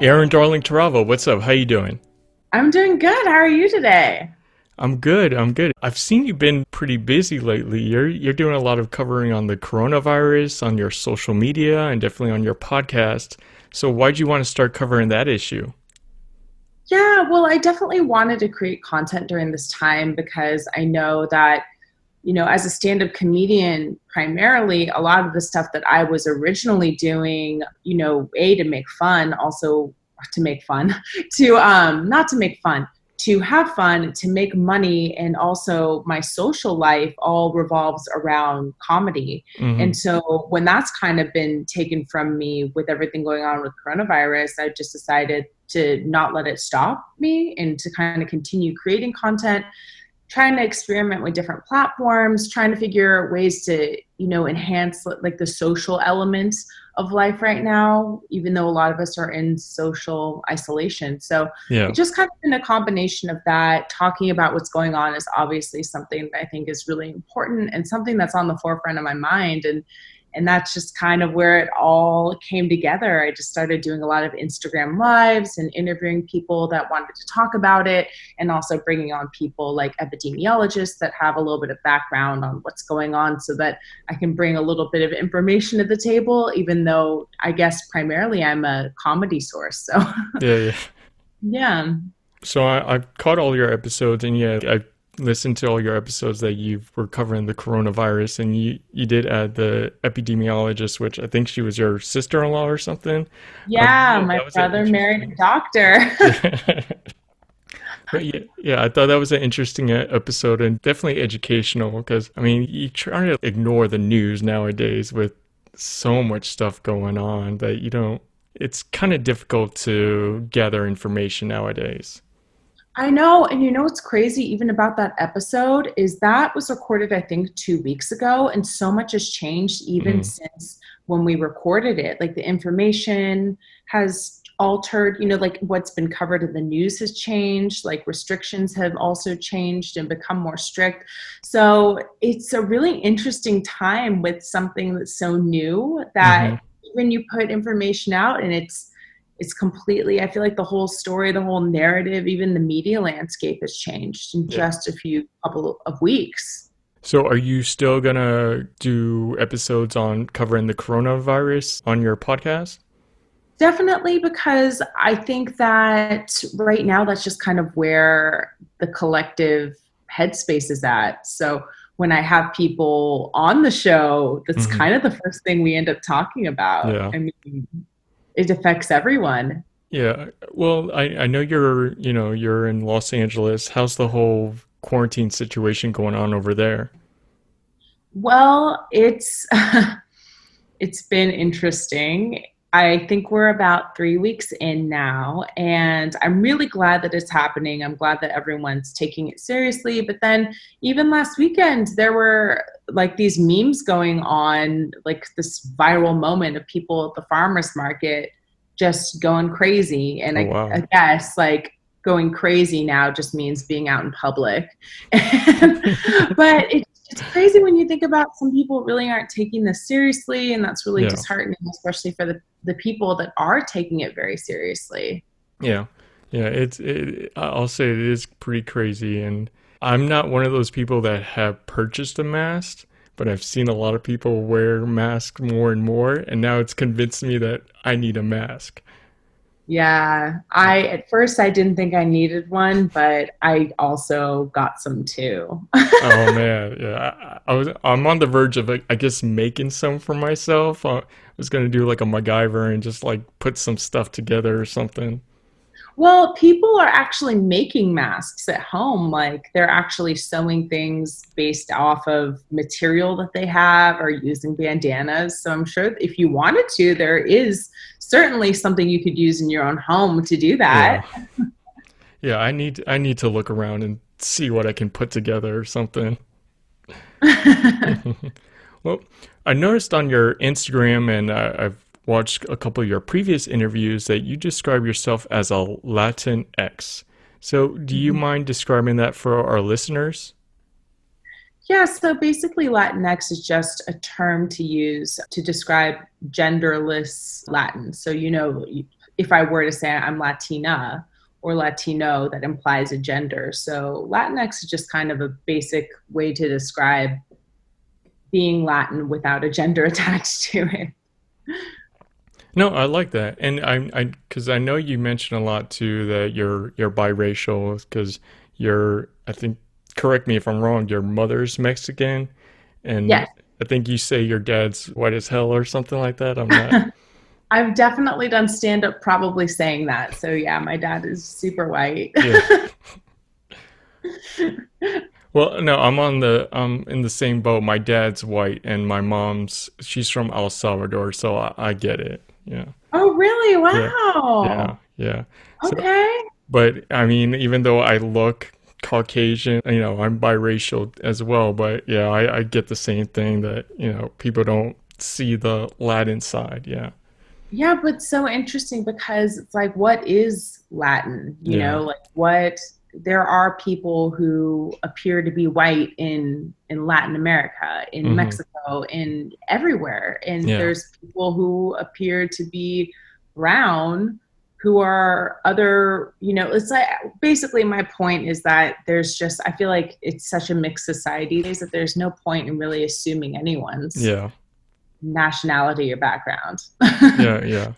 Erin Darling Torralva, what's up? How you doing? I'm doing good. How are you today? I'm good. I'm good. I've seen you've been pretty busy lately. You're doing a lot of covering on the coronavirus on your social media and definitely on your podcast. So why'd you want to start covering that issue? Yeah, well, I definitely wanted to create content during this time because I know that, as a stand-up comedian, primarily a lot of the stuff that I was originally doing, to make fun, also to make fun, to not to make fun, to have fun, to make money, and also my social life all revolves around comedy. Mm-hmm. And so when that's kind of been taken from me with everything going on with coronavirus, I just decided to not let it stop me and to kind of continue creating content, trying to experiment with different platforms, trying to figure ways to, enhance like the social elements of life right now, even though a lot of us are in social isolation. So Yeah. it just kind of been a combination of that. Talking about what's going on is obviously something that I think is really important and something that's on the forefront of my mind. And that's just kind of where it all came together. I just started doing a lot of Instagram lives and interviewing people that wanted to talk about it, and also bringing on people like epidemiologists that have a little bit of background on what's going on so that I can bring a little bit of information to the table, even though I guess primarily I'm a comedy source. So, Yeah, yeah. yeah. So I've caught all your episodes, and yeah, I listened to all your episodes that you were covering the coronavirus, and you did add the epidemiologist, which I think she was your sister-in-law or something. Yeah, Yeah, my that was an brother married a interesting. doctor. Yeah. But yeah, yeah, I thought that was an interesting episode and definitely educational because, I mean, you try to ignore the news nowadays with so much stuff going on that you don't, it's kind of difficult to gather information nowadays. I know. And what's crazy even about that episode is that was recorded, I think, 2 weeks ago. And so much has changed even Mm, since when we recorded it. Like the information has altered, like what's been covered in the news has changed, like restrictions have also changed and become more strict. So it's a really interesting time with something that's so new that hmm. when you put information out and it's completely, I feel like the whole story, the whole narrative, even the media landscape has changed in Yeah. just a few couple of weeks. So are you still gonna do episodes on covering the coronavirus on your podcast? Definitely, because I think that right now that's just kind of where the collective headspace is at. So when I have people on the show, that's Hmm. kind of the first thing we end up talking about. Yeah. I mean, it affects everyone. Yeah. Well, I know you're in Los Angeles. How's the whole quarantine situation going on over there? Well, it's it's been interesting. I think we're about 3 weeks in now, and I'm really glad that it's happening. I'm glad that everyone's taking it seriously. But then, even last weekend, there were like these memes going on, like this viral moment of people at the farmers market just going crazy. And Oh I wow. guess like going crazy now just means being out in public. But it's crazy when you think about some people really aren't taking this seriously, and that's really Yeah. disheartening, especially for the people that are taking it very seriously. Yeah. Yeah, I'll say it is pretty crazy, and I'm not one of those people that have purchased a mask, but I've seen a lot of people wear masks more and more, and now it's convinced me that I need a mask. Yeah, I at first I didn't think I needed one, but I also got some too. Oh man, yeah. I'm on the verge of I guess making some for myself. I was gonna do like a MacGyver and just like put some stuff together or something. Well, people are actually making masks at home. Like they're actually sewing things based off of material that they have or using bandanas. So I'm sure if you wanted to, there is certainly something you could use in your own home to do Yeah. that. Yeah, I need to look around and see what I can put together or something. Well, I noticed on your Instagram and I've watched a couple of your previous interviews that you describe yourself as a Latin X. So, do you mind describing that for our listeners? Yeah, so basically, Latinx is just a term to use to describe genderless Latin. So, if I were to say I'm Latina or Latino, that implies a gender. So Latinx is just kind of a basic way to describe being Latin without a gender attached to it. No, I like that, and because I know you mentioned a lot too that you're biracial because I think, correct me if I'm wrong, your mother's Mexican, and Yes. I think you say your dad's white as hell or something like that. I'm not. I've definitely done stand up probably saying that. So yeah, my dad is super white. Yeah. Well, no, I'm in the same boat. My dad's white, and my mom's she's from El Salvador, so I get it. Yeah. Oh, really? Yeah. Yeah. Wow. Yeah. So, Okay. but I mean, even though I look Caucasian, I'm biracial as well. But yeah, I get the same thing that, people don't see the Latin side. Yeah. Yeah, but so interesting because it's like, what is Latin? You Yeah. know, like what there are people who appear to be white in Latin America, in Hmm. Mexico, in everywhere. And Yeah. there's people who appear to be brown who are other, it's like basically my point is that there's just I feel like it's such a mixed society these days that there's no point in really assuming anyone's Yeah. nationality or background. Yeah. Yeah.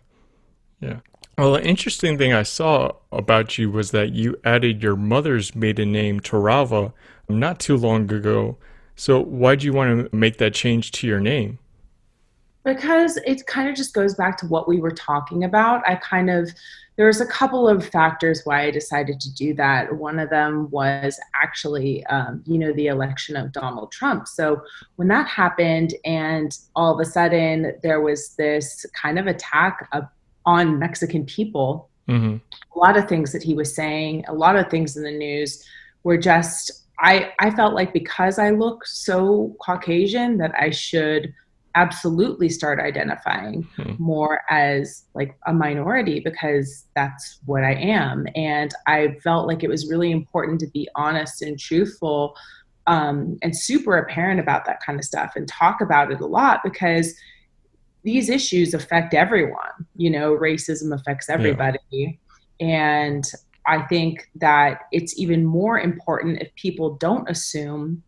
Yeah. Well, the interesting thing I saw about you was that you added your mother's maiden name, Toralva, not too long ago. So why'd you want to make that change to your name? Because it kind of just goes back to what we were talking about. There's a couple of factors why I decided to do that. One of them was actually, the election of Donald Trump. So when that happened, and all of a sudden there was this kind of attack on Mexican people, Hmm. a lot of things that he was saying, a lot of things in the news were just, I felt like because I look so Caucasian that I should absolutely start identifying Hmm. more as like a minority because that's what I am. And I felt like it was really important to be honest and truthful, and super apparent about that kind of stuff and talk about it a lot because these issues affect everyone. Racism affects Yeah. everybody. And I think that it's even more important if people don't assume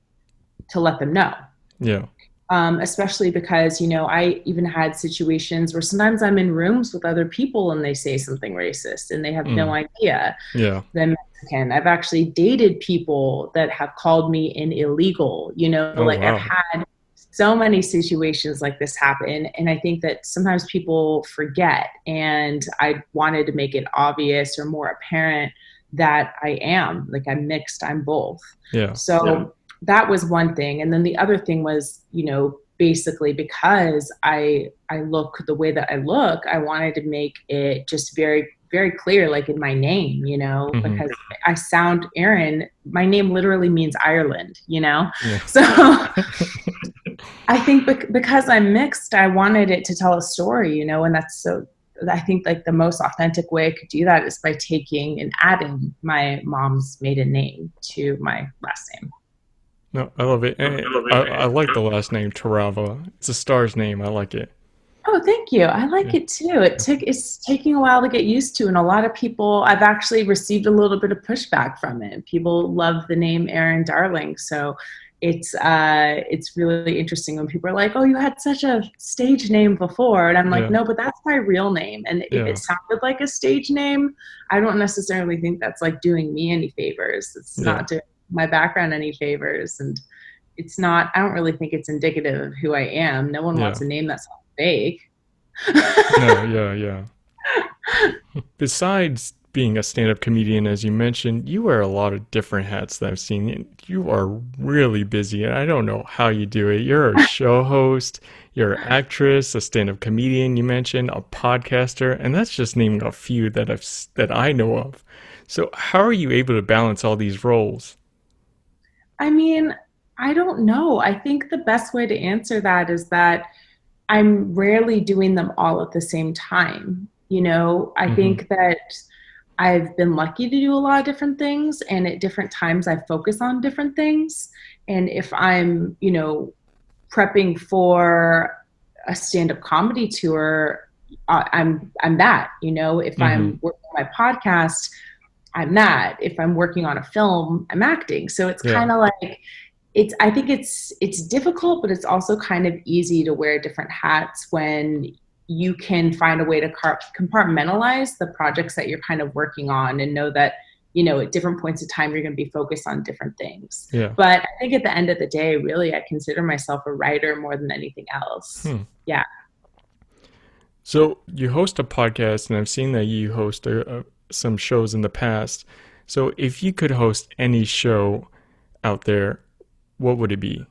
to let them know. Yeah. Especially because, I even had situations where sometimes I'm in rooms with other people and they say something racist and they have no Mm. idea Yeah. that I'm Mexican. I've actually dated people that have called me an illegal, Oh, like I've wow. had so many situations like this happen. And I think that sometimes people forget. And I wanted to make it obvious or more apparent that I am like I'm mixed, I'm both. Yeah. So that was one thing. And then the other thing was, basically because I look the way that I look, I wanted to make it just very, very clear, like in my name, Hmm. because I sound Erin, my name literally means Ireland, Yeah. So I think because I'm mixed, I wanted it to tell a story, and that's so. I think like the most authentic way I could do that is by taking and adding my mom's maiden name to my last name. No, I love it. And I like the last name Tarava. It's a star's name. I like it. Oh, thank you. I like Yeah. it too. It's taking a while to get used to, and a lot of people. I've actually received a little bit of pushback from it. People love the name Erin Darling, so it's really interesting when people are like, "Oh, you had such a stage name before," and I'm like, Yeah. "No, but that's my real name." And if it Yeah. sounded like a stage name, I don't necessarily think that's like doing me any favors. It's Yeah. not doing my background any favors, and it's not. I don't really think it's indicative of who I am. No one wants Yeah. a name that's fake. No, yeah, yeah. Besides being a stand-up comedian, as you mentioned, you wear a lot of different hats that I've seen. You are really busy, and I don't know how you do it. You're a show host, you're an actress, a stand-up comedian. You mentioned a podcaster, and that's just naming a few that I know of. So, how are you able to balance all these roles? I mean, I don't know. I think the best way to answer that is that I'm rarely doing them all at the same time. I Hmm. think that I've been lucky to do a lot of different things, and at different times I focus on different things. And if I'm, prepping for a stand up comedy tour, I'm that, you know, if Mm-hmm. I'm working on my podcast, I'm that. If I'm working on a film, I'm acting. So it's Yeah. kind of like I think it's difficult, but it's also kind of easy to wear different hats when you can find a way to compartmentalize the projects that you're kind of working on and know that, you know, at different points of time you're going to be focused on different things. Yeah. But I think at the end of the day, really, I consider myself a writer more than anything else. Hmm. Yeah. So you host a podcast, and I've seen that you host some shows in the past. So if you could host any show out there, what would it be?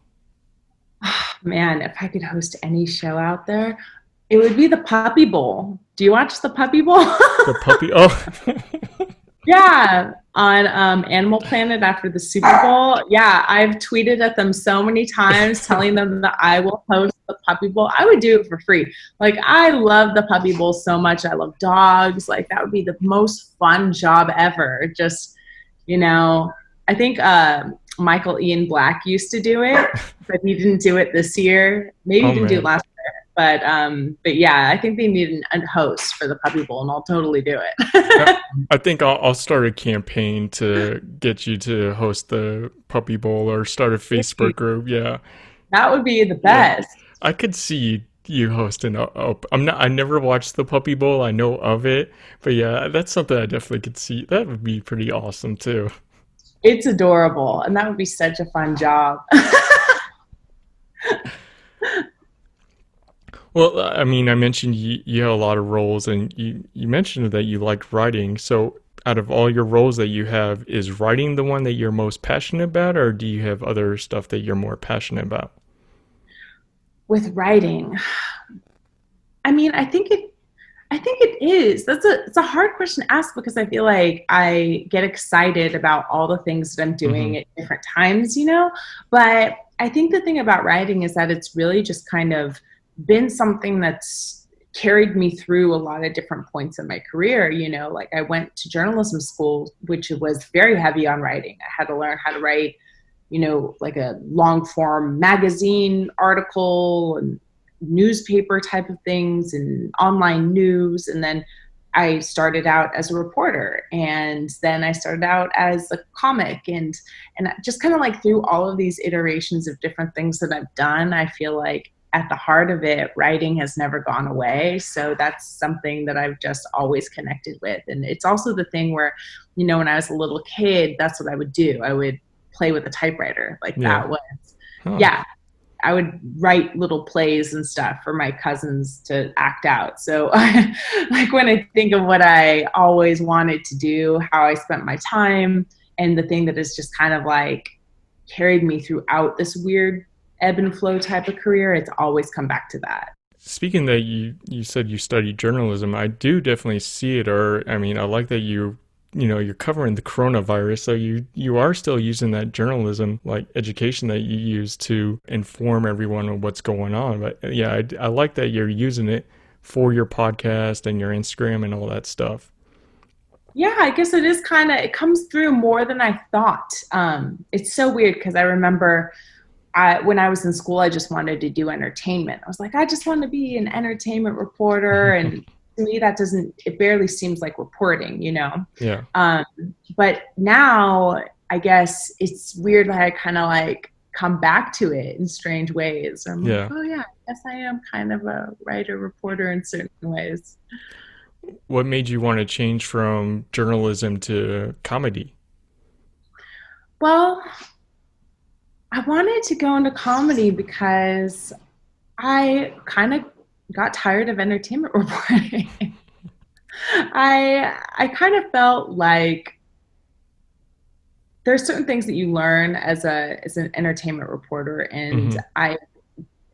Man, if I could host any show out there, it would be the Puppy Bowl. Do you watch the Puppy Bowl? The puppy? Oh, Yeah, on Animal Planet after the Super Bowl. Yeah, I've tweeted at them so many times telling them that I will host the Puppy Bowl. I would do it for free. Like, I love the Puppy Bowl so much. I love dogs. Like, that would be the most fun job ever. Just, you know, I think Michael Ian Black used to do it, but he didn't do it this year. Maybe he oh didn't do it man. last year. But yeah, I think they need a host for the Puppy Bowl, and I'll totally do I, it. I think I'll start a campaign to get you to host the puppy bowl or start a Facebook group. Yeah, That would be the yeah. best. I could see you hosting I'm not. I never watched the puppy bowl. I know of it, but yeah, that's something I definitely could see. That would be pretty awesome too. It's adorable, and that would be such a fun job. Well, I mean, I mentioned you have a lot of roles, and you mentioned that you liked writing. So, out of all your roles that you have, is writing the one that you're most passionate about, or do you have other stuff that you're more passionate about? With writing, I mean, I think it is. It's a hard question to ask because I feel like I get excited about all the things that I'm Mm-hmm. doing at different times, you know? But I think the thing about writing is that it's really just kind of been something that's carried me through a lot of different points in my career, you know? Like I went to journalism school, which was very heavy on writing. I had to learn how to write, you know, like a long form magazine article and newspaper type of things and online news. And then I started out as a reporter, and then I started out as a comic, and just kind of like through all of these iterations of different things that I've done, I feel like at the heart of it, writing has never gone away. So that's something that I've just always connected with. And it's also the thing where, you know, when I was a little kid, that's what I would do. I would play with a typewriter. Like Yeah. that was, Huh. yeah, I would write little plays and stuff for my cousins to act out. So, like when I think of what I always wanted to do, how I spent my time, and the thing that has just kind of like carried me throughout this weird ebb and flow type of career, it's always come back to that. Speaking that you said you studied journalism, I do definitely see it. Or I mean, I like that you're covering the coronavirus, so you are still using that journalism like education that you use to inform everyone on what's going on. But yeah, I like that you're using it for your podcast and your Instagram and all that stuff. Yeah, I guess it is kind of, it comes through more than I thought. It's so weird because I remember when I was in school, I just wanted to do entertainment. I was like, I just want to be an entertainment reporter. And to me, that doesn't, it barely seems like reporting, you know? Yeah, Um, but now I guess it's weird that I kind of like come back to it in strange ways. I'm like, yeah. oh yeah, I guess I am kind of a writer, reporter in certain ways. What made you want to change from journalism to comedy? Well, I wanted to go into comedy because I kind of got tired of entertainment reporting. I kind of felt like there's certain things that you learn as an entertainment reporter, and Mm-hmm.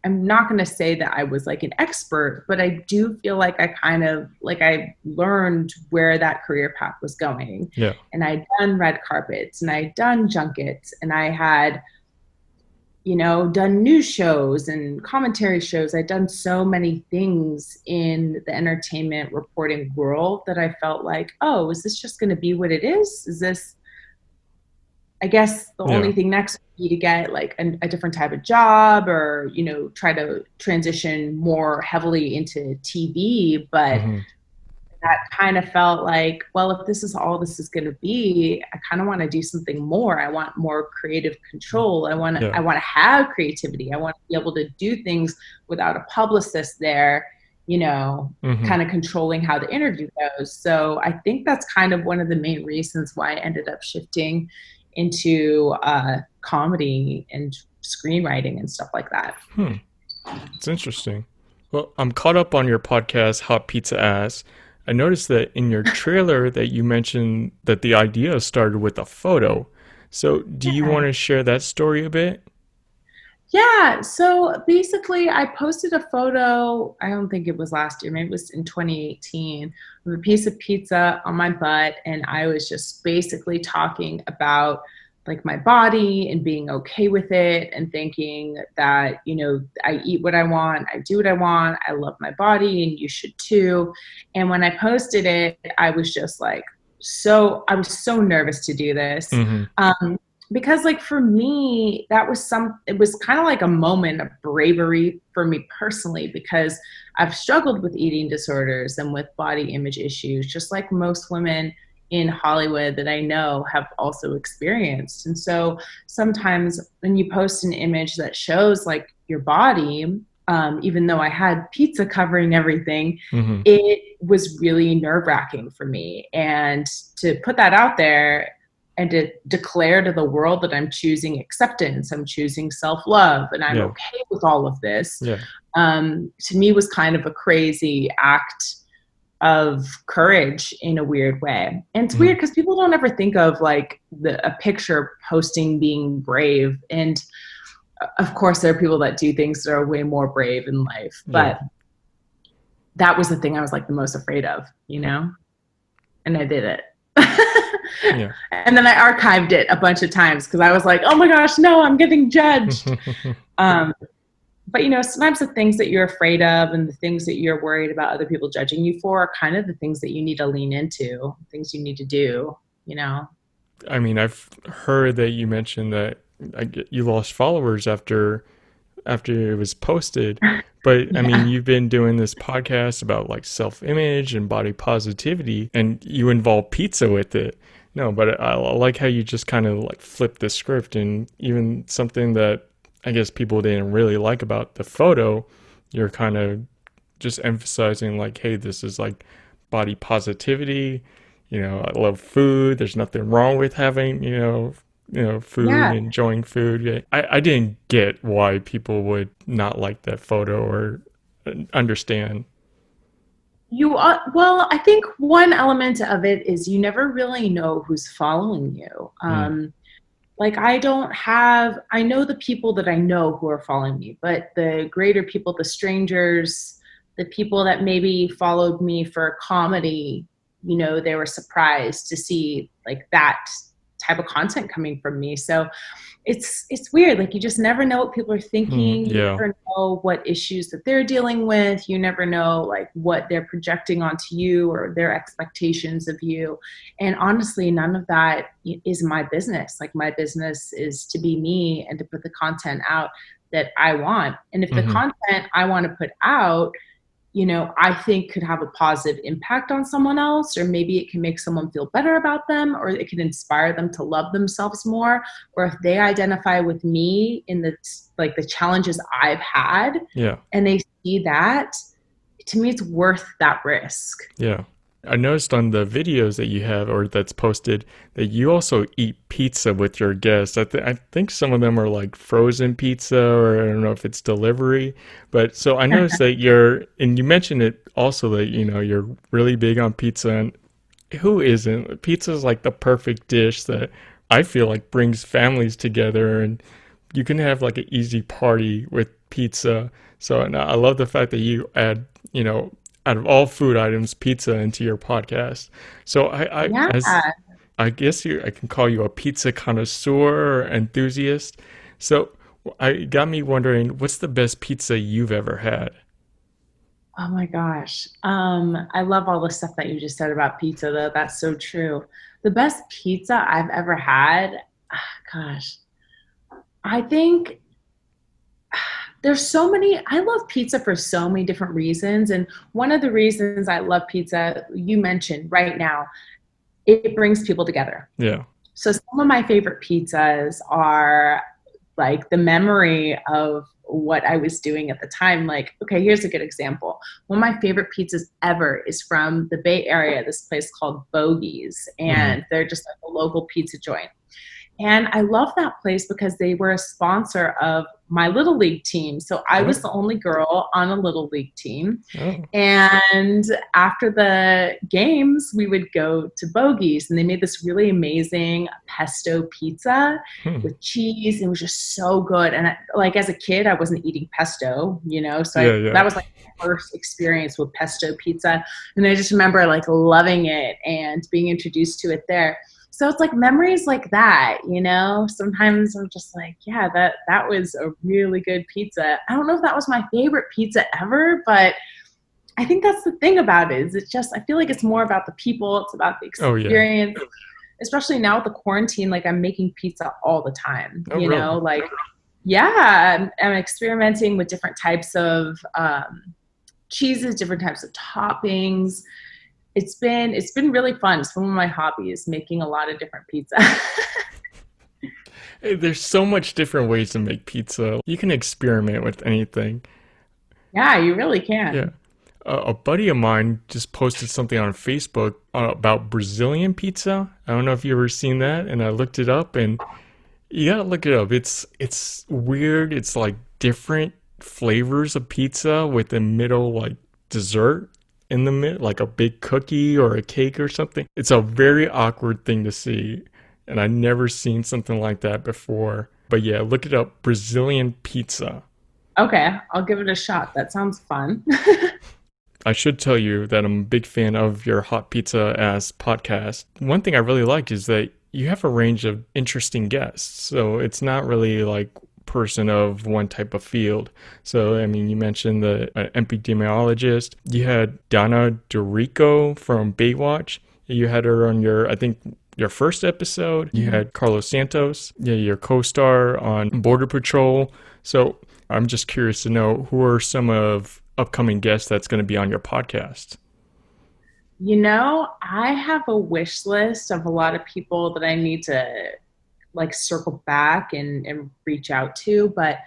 I'm not going to say that I was like an expert, but I do feel like I kind of like I learned where that career path was going. Yeah, And I'd done red carpets and I'd done junkets and I had, you know, done news shows and commentary shows. I'd done so many things in the entertainment reporting world that I felt like, oh, is this just going to be what it is? Is this, I guess, the yeah. only thing next be to get like a different type of job or, you know, try to transition more heavily into TV. But Hmm. that kind of felt like, well, if this is all this is going to be, I kind of want to do something more. I want more creative control. Yeah. I want to have creativity. I want to be able to do things without a publicist there, you know, Hmm. kind of controlling how the interview goes. So I think that's kind of one of the main reasons why I ended up shifting into comedy and screenwriting and stuff like that. Hmm. It's interesting. Well, I'm caught up on your podcast, Hot Pizza Ass. I noticed that in your trailer that you mentioned that the idea started with a photo. So, do you Yeah. want to share that story a bit? Yeah, so basically, I posted a photo. I don't think it was last year, maybe it was in 2018, of a piece of pizza on my butt. And I was just basically talking about like my body and being okay with it and thinking that, you know, I eat what I want, I do what I want, I love my body, and you should too. And when I posted it, I was just like, I was so nervous to do this. Hmm. Um, because like for me it was kind of like a moment of bravery for me personally, because I've struggled with eating disorders and with body image issues just like most women in Hollywood that I know have also experienced. And so sometimes when you post an image that shows like your body, even though I had pizza covering everything, Hmm. it was really nerve-wracking for me. And to put that out there and to declare to the world that I'm choosing acceptance, I'm choosing self love, and I'm Yeah. okay with all of this, Yeah. to me was kind of a crazy act of courage in a weird way. And it's Hmm. weird because people don't ever think of like a picture posting being brave. And of course, there are people that do things that are way more brave in life. Yeah. But that was the thing I was like the most afraid of, you know? And I did it. Yeah. And then I archived it a bunch of times because I was like, oh my gosh, no, I'm getting judged. Um, but you know, sometimes the things that you're afraid of and the things that you're worried about other people judging you for are kind of the things that you need to lean into, things you need to do, you know? I mean, I've heard that you mentioned that you lost followers after it was posted. But I mean, Yeah. you've been doing this podcast about like self image and body positivity, and you involve pizza with it. No, but I like how you just kind of like flip the script, and even something that I guess people didn't really like about the photo, you're kind of just emphasizing like, hey, this is like body positivity. You know, I love food. There's nothing wrong with having, food, Yeah. enjoying food. Yeah. I didn't get why people would not like that photo or understand. You are, well, I think one element of it is you never really know who's following you. Mm, Like I know the people that I know who are following me, but the greater people, the strangers, the people that maybe followed me for comedy, you know, they were surprised to see like that type of content coming from me. So it's weird. Like you just never know what people are thinking. You yeah. never know what issues that they're dealing with. You never know like what they're projecting onto you or their expectations of you. And honestly, none of that is my business. Like my business is to be me and to put the content out that I want. And if the Hmm. content I want to put out, you know, I think could have a positive impact on someone else, or maybe it can make someone feel better about them, or it can inspire them to love themselves more. Or if they identify with me in the like the challenges I've had Yeah. and they see that, to me it's worth that risk. Yeah. I noticed on the videos that you have or that's posted that you also eat pizza with your guests. I think some of them are like frozen pizza or I don't know if it's delivery. But so I noticed that and you mentioned it also that, you're really big on pizza. And who isn't? Pizza is like the perfect dish that I feel like brings families together and you can have like an easy party with pizza. So and I love the fact that you add, out of all food items, pizza into your podcast. So Yeah. I guess I can call you a pizza connoisseur or enthusiast. So I got me wondering, what's the best pizza you've ever had? Oh my gosh. I love all the stuff that you just said about pizza though. That's so true. The best pizza I've ever had, gosh. I think there's so many. I love pizza for so many different reasons. And one of the reasons I love pizza, you mentioned right now, it brings people together. Yeah. So some of my favorite pizzas are like the memory of what I was doing at the time. Like, okay, here's a good example. One of my favorite pizzas ever is from the Bay Area, this place called Bogey's, Hmm. and they're just like a local pizza joint. And I love that place because they were a sponsor of my little league team. So I was Oh. the only girl on a little league team. Oh. And after the games, we would go to Bogey's, and they made this really amazing pesto pizza Hmm. with cheese. It was just so good. And like as a kid, I wasn't eating pesto, so Yeah, yeah. that was like my first experience with pesto pizza. And I just remember like loving it and being introduced to it there. So it's like memories like that. Sometimes I'm just like, yeah, that was a really good pizza. I don't know if that was my favorite pizza ever, but I think that's the thing about it. Is it's just I feel like it's more about the people, it's about the Oh, yeah. experience. Especially now with the quarantine, like I'm making pizza all the time. Oh, really? Like yeah, I'm experimenting with different types of cheeses, different types of toppings. It's been really fun. It's one of my hobbies, making a lot of different pizza. Hey, there's so much different ways to make pizza. You can experiment with anything. Yeah, you really Yeah. can. A buddy of mine just posted something on Facebook about Brazilian pizza. I don't know if you ever seen that, and I looked it up, and you gotta look it up. It's weird. It's like different flavors of pizza with the middle like dessert in the mid, like a big cookie or a cake or something. It's a very awkward thing to see, and I never seen something like that before. But yeah, look it up. Brazilian pizza. Okay, I'll give it a shot. That sounds fun. I should tell you that I'm a big fan of your Hot Pizza Ass podcast. One thing I really like is that you have a range of interesting guests. So it's not really like person of one type of field. So I mean, you mentioned the epidemiologist. You had Donna Dorico from Baywatch. You had her on your, I think, your first episode. You had Carlos Santos, yeah, your co-star on Border Patrol. So I'm just curious to know who are some of upcoming guests that's going to be on your podcast. I have a wish list of a lot of people that I need to like circle back and reach out to, but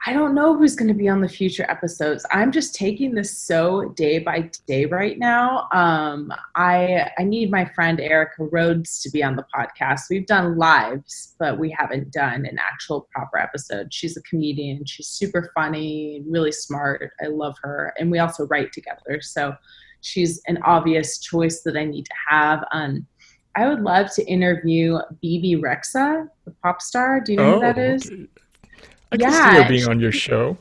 I don't know who's going to be on the future episodes. I'm just taking this so day by day right now. I need my friend Erica Rhodes to be on the podcast. We've done lives, but we haven't done an actual proper episode. She's a comedian. She's super funny, really smart. I love her, and we also write together. So she's an obvious choice that I need to have. I would love to interview BB Rexa, the pop star. Do you know who Oh, that is? okay. I can see her Yeah, being on your show.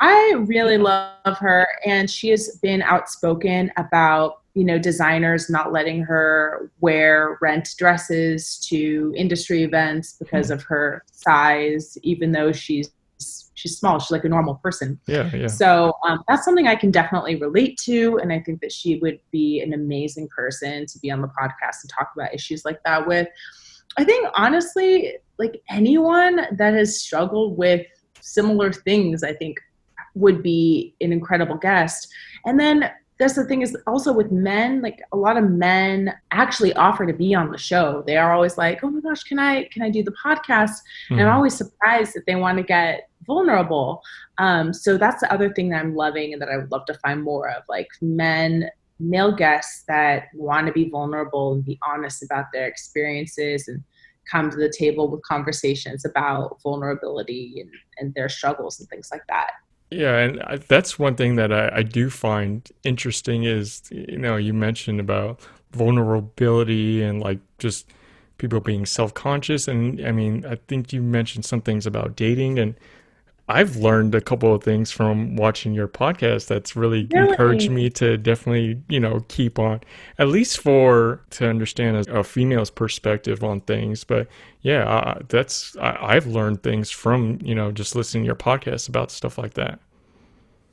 I really love her, and she has been outspoken about designers not letting her wear rent dresses to industry events because Hmm. of her size, even though she's small. She's like a normal person. Yeah, yeah. So that's something I can definitely relate to, and I think that she would be an amazing person to be on the podcast and talk about issues like that with. I think honestly, like anyone that has struggled with similar things, I think would be an incredible guest. And then that's the thing is also with men, like a lot of men actually offer to be on the show. They are always like, "Oh my gosh, can I do the podcast?" And I'm Hmm. always surprised that they want to get vulnerable. So that's the other thing that I'm loving and that I would love to find more of, like male guests that want to be vulnerable and be honest about their experiences and come to the table with conversations about vulnerability and their struggles and things like that. Yeah, and that's one thing that I do find interesting is, you mentioned about vulnerability and like just people being self-conscious. And I mean, I think you mentioned some things about dating, and I've learned a couple of things from watching your podcast that's really encouraged Really? me to definitely, keep on, at least for to understand a female's perspective on things. But yeah, I've learned things from, just listening to your podcast about stuff like that.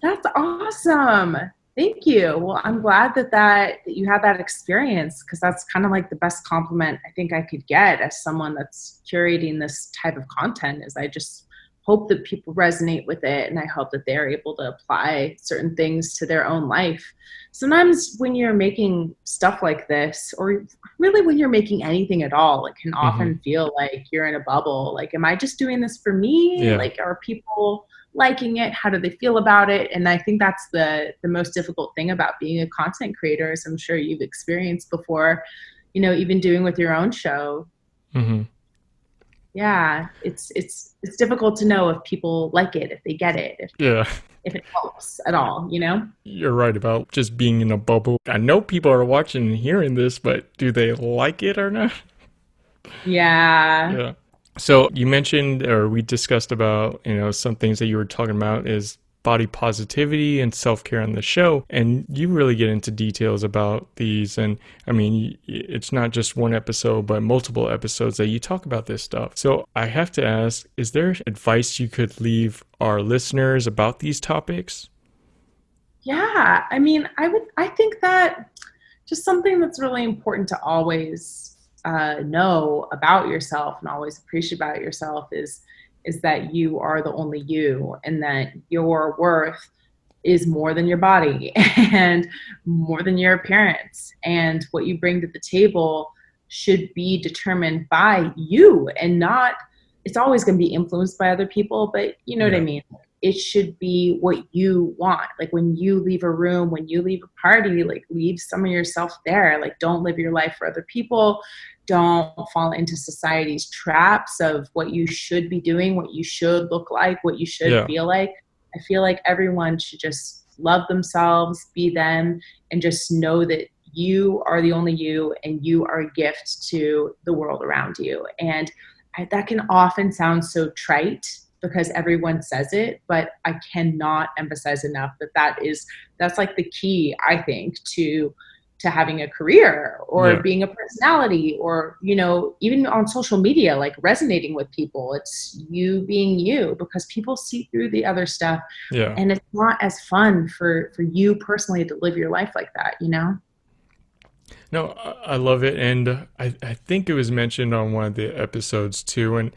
That's awesome. Thank you. Well, I'm glad that you had that experience, because that's kind of like the best compliment I think I could get as someone that's curating this type of content. Is I just hope that people resonate with it, and I hope that they're able to apply certain things to their own life. Sometimes when you're making stuff like this, or really when you're making anything at all, it can Hmm. often feel like you're in a bubble. Like, am I just doing this for me? Yeah. Like, are people liking it? How do they feel about it? And I think that's the most difficult thing about being a content creator, as I'm sure you've experienced before, even doing with your own show. Hmm. Yeah, it's difficult to know if people like it, if they get it, Yeah. if it helps at all. You're right about just being in a bubble. I know people are watching and hearing this, but do they like it or not? Yeah. Yeah. So you mentioned, or we discussed about, some things that you were talking about is body positivity and self care on the show. And you really get into details about these. And I mean, it's not just one episode, but multiple episodes that you talk about this stuff. So I have to ask, is there advice you could leave our listeners about these topics? Yeah, I mean, I think that just something that's really important to always know about yourself and always appreciate about yourself is that you are the only you, and that your worth is more than your body and more than your appearance, and what you bring to the table should be determined by you, and not, it's always going to be influenced by other people, but you know what I Yeah. mean. It should be what you want. Like, when you leave a room, when you leave a party, like, leave some of yourself there. Like, don't live your life for other people. Don't fall into society's traps of what you should be doing, what you should look like, what you should Yeah. feel like. I feel like everyone should just love themselves, be them, and just know that you are the only you, and you are a gift to the world around you. And that can often sound so trite because everyone says it, but I cannot emphasize enough that's like the key, I think, to having a career or Yeah. being a personality, or even on social media, like resonating with people. It's you being you, because people see through the other stuff, Yeah. and it's not as fun for you personally to live your life like that. No, I love it. And I think it was mentioned on one of the episodes too. And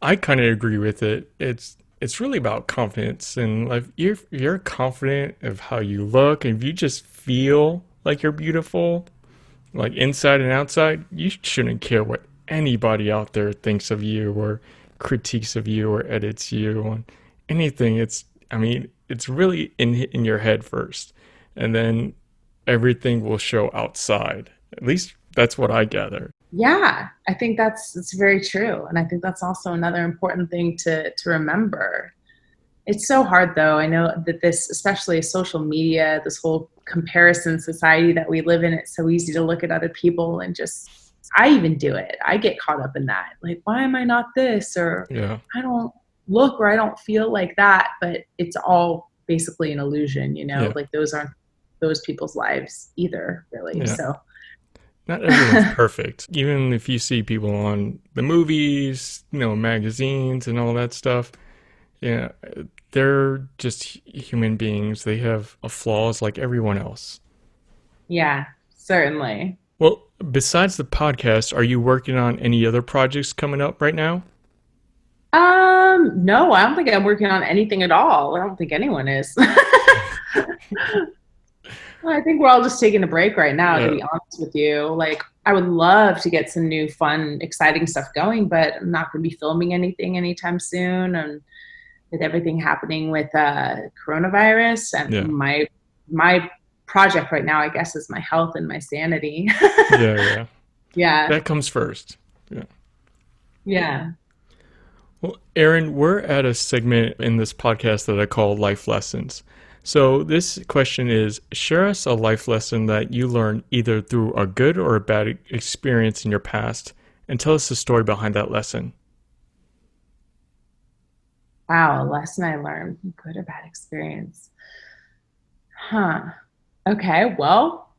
I kind of agree with it. It's really about confidence, and like you're confident of how you look, and if you just feel like you're beautiful, like inside and outside, you shouldn't care what anybody out there thinks of you or critiques of you or edits you on anything. I mean, it's really in your head first, and then everything will show outside. At least that's what I gather. Yeah, I think that's very true, and I think that's also another important thing to remember. It's so hard, though. I know that this, especially social media, this whole comparison society that we live in, it's so easy to look at other people and just, I even do it. I get caught up in that. Like, why am I not this? Or Yeah. I don't look, or I don't feel like that. But it's all basically an illusion. Yeah. Like, those aren't those people's lives either, really. Yeah. So, Not everyone's perfect. Even if you see people on the movies, magazines and all that stuff, yeah, they're just human beings. They have flaws like everyone else. yeah, certainly. Well, besides the podcast, are you working on any other projects coming up right now? No, I don't think I'm working on anything at all. I don't think anyone is. I think we're all just taking a break right now, to Yeah, be honest with you. Like, I would love to get some new, fun, exciting stuff going, but I'm not going to be filming anything anytime soon. And with everything happening with coronavirus, and yeah, my project right now, I guess, is my health and my sanity. yeah. Yeah, That comes first. Yeah. yeah. Well, Erin, we're at a segment in this podcast that I call Life Lessons. So, this question is share us a life lesson that you learned either through a good or a bad experience in your past, and tell us the story behind that lesson. Wow, a lesson I learned, good or bad experience. Huh. Okay, well,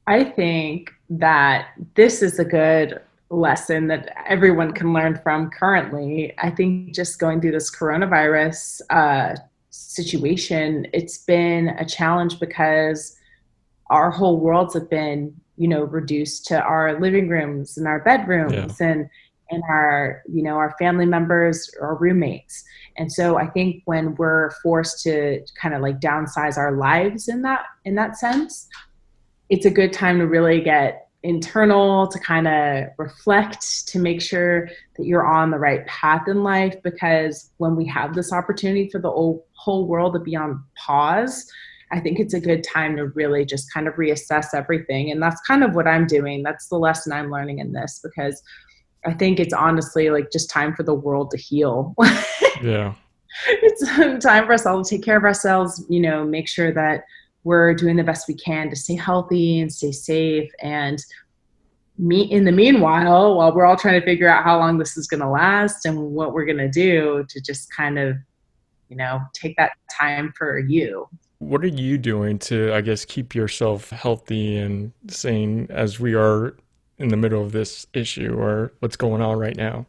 I think that this is a good lesson that everyone can learn from currently. I think just going through this coronavirus situation, it's been a challenge because our whole worlds have been, reduced to our living rooms and our Yeah. bedrooms and our, our family members or roommates. And so I think when we're forced to kind of like downsize our lives in that sense, it's a good time to really get internal, to kind of reflect, to make sure that you're on the right path in life. Because when we have this opportunity for the whole world to be on pause, I think it's a good time to really just kind of reassess everything. And that's kind of what I'm doing. That's the lesson I'm learning in this, because I think it's honestly like just time for the world to heal. Yeah. It's time for us all to take care of ourselves, make sure that we're doing the best we can to stay healthy and stay safe. And in the meanwhile, while we're all trying to figure out how long this is going to last and what we're going to do, to just kind of, take that time for you. What are you doing to, I guess, keep yourself healthy and sane as we are in the middle of this issue or what's going on right now?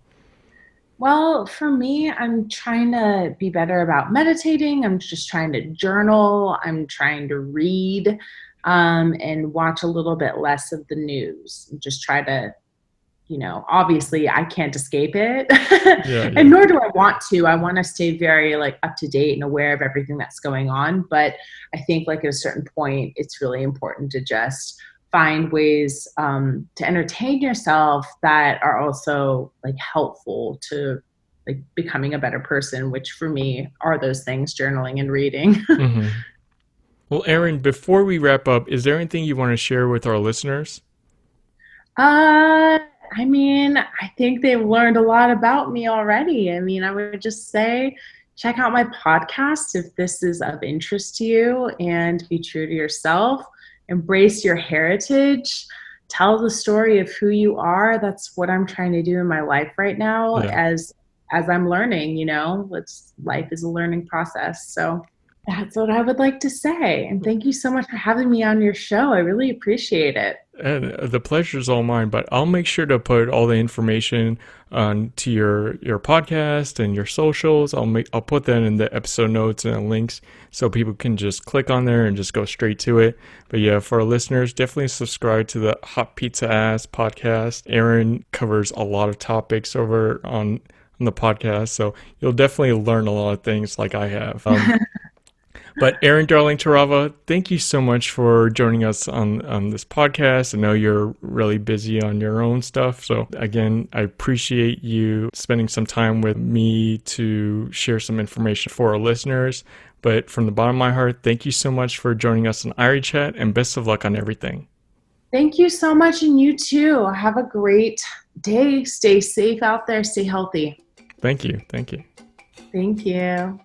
Well, for me, I'm trying to be better about meditating. I'm just trying to journal. I'm trying to read, and watch a little bit less of the news. And just try to, obviously I can't escape it. Yeah, And yeah. nor do I want to. I want to stay very like up to date and aware of everything that's going on. But I think like at a certain point, it's really important to just find ways to entertain yourself that are also like helpful to like becoming a better person, which for me are those things, journaling and reading. Mm-hmm. Well, Erin, before we wrap up, is there anything you want to share with our listeners? Uh, I mean, I think they've learned a lot about me already. I mean, I would just say check out my podcast if this is of interest to you, and be true to yourself. Embrace your heritage. Tell the story of who you are. That's what I'm trying to do in my life right now, Yeah. as I'm learning, life is a learning process. So that's what I would like to say. And thank you so much for having me on your show. I really appreciate it. And the pleasure's all mine, but I'll make sure to put all the information on to your podcast and your socials. I'll put that in the episode notes and the links so people can just click on there and just go straight to it. But yeah, for our listeners, definitely subscribe to the Hot Pizza Ass podcast. Erin covers a lot of topics over on the podcast, so you'll definitely learn a lot of things like I have. But Erin Darling Torralva, thank you so much for joining us on this podcast. I know you're really busy on your own stuff. So again, I appreciate you spending some time with me to share some information for our listeners. But from the bottom of my heart, thank you so much for joining us on Irie Chat, and best of luck on everything. Thank you so much. And you too. Have a great day. Stay safe out there. Stay healthy. Thank you. Thank you. Thank you.